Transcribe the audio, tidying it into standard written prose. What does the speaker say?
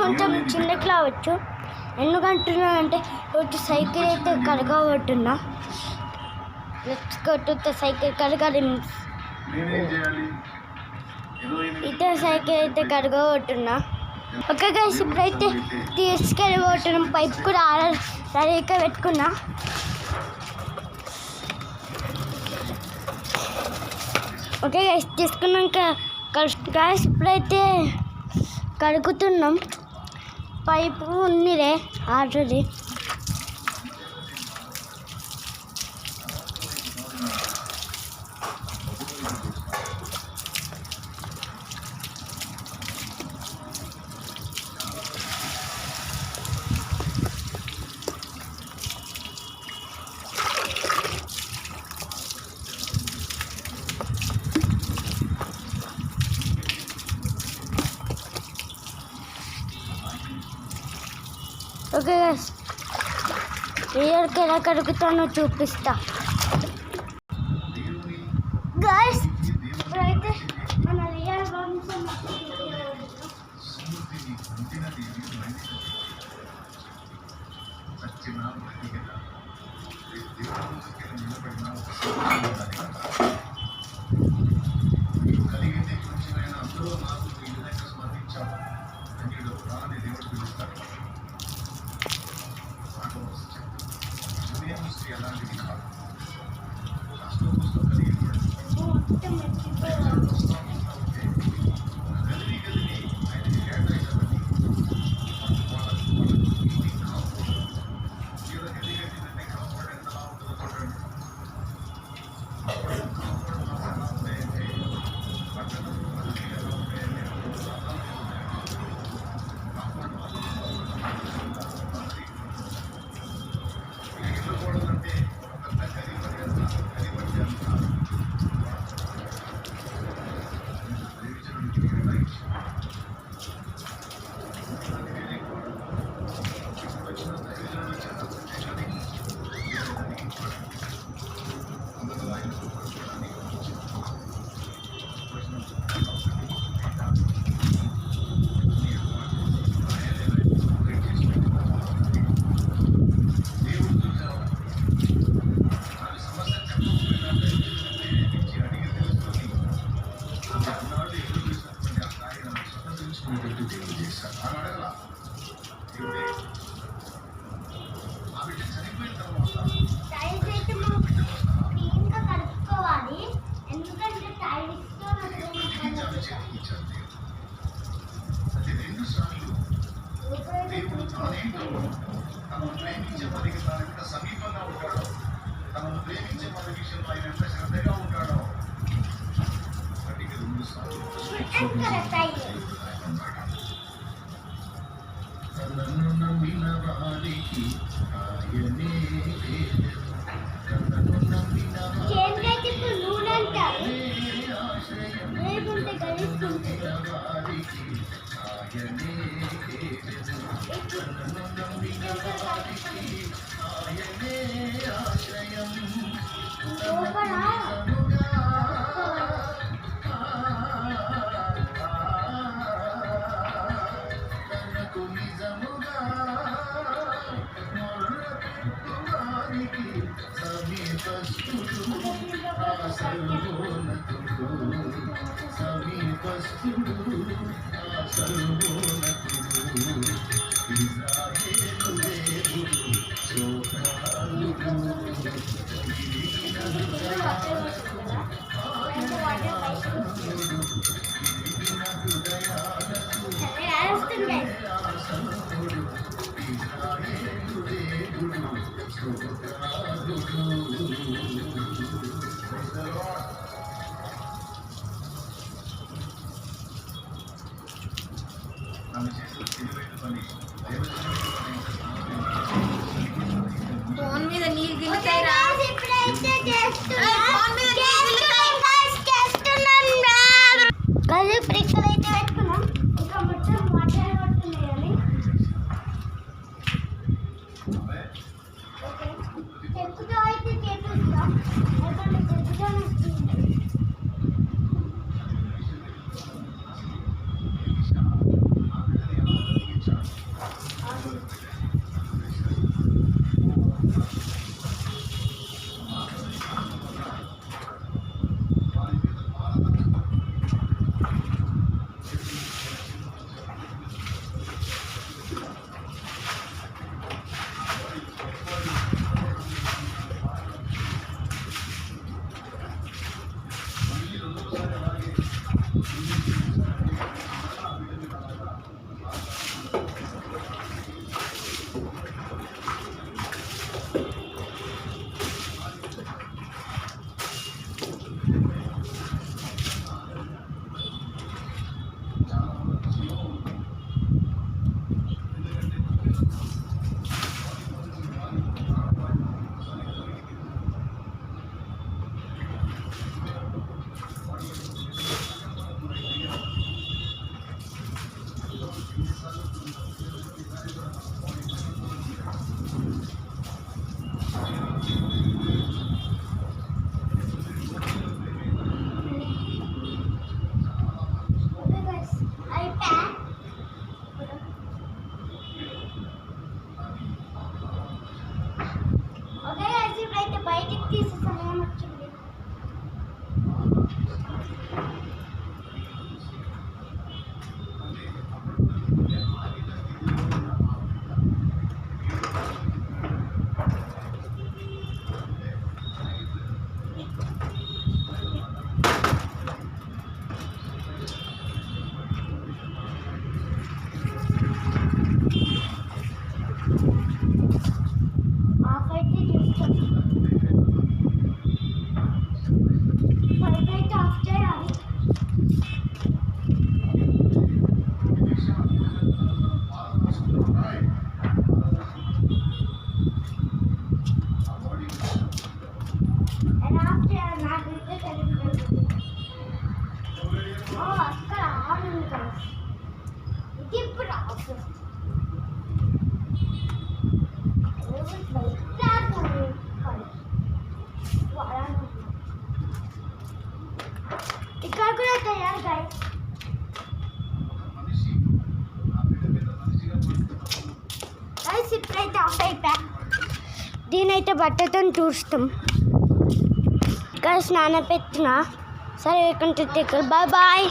కొంచెం చిన్నకి రావచ్చు. ఎందుకంటున్నానంటే రోజు సైకిల్ అయితే కడగబోతున్నా. సైకిల్ కడగాలి. ఇదే సైకిల్ అయితే కడగబోతున్నా. ఓకే గైస్, ఇప్పుడైతే తీసుకెళ్ళిపోతున్నాం. పైప్ కూడా రెడీగా పెట్టుకున్నా. ఓకే గైస్, తీసుకున్నాక గైస్ ఇప్పుడైతే కడుగుతున్నాం. పైపు ఉన్నిరే ఆల్రెడీ. ఓకే గైస్, రియల్కి ఎలా కడుగుతానో చూపిస్తా. గైస్ ఇప్పుడైతే మన రియల్ వంశం సమీపంగా ఉంటాడో, తనను ప్రేమించే మన విషయంలో ఆయన ఎంత శ్రద్ధగా ఉంటాడో తనను నమ్మిన వారికి ఆయనే తనను నమ్మిన వారికి ఆశ్రయం తనకు నిజముగా మొర్రపెట్టువారికి సమీపస్థుడు ఆ సర్వోన్నతుడు, సమీపస్థుడు ఆ సర్వోన్నతుడు, ఇశ్రాయేలు దేవుడు ఫోన్ మీద నీళ్ళు దిగుతాయిరా. అక్కడ ఆడుంది కదా ఇది ఇప్పుడు రాదు ఇక్కడ కూడా తయారు గైస్ మనిషి ఆ పెద్ద మనిషిగా పడుతున్నాడు. గైస్ ఇప్పుడైతే ఆఫ్ అయిపోయా దీనైతే బట్టతో చూస్తాం గైస్ నానపెట్టిన సరే బాయ్ బాయ్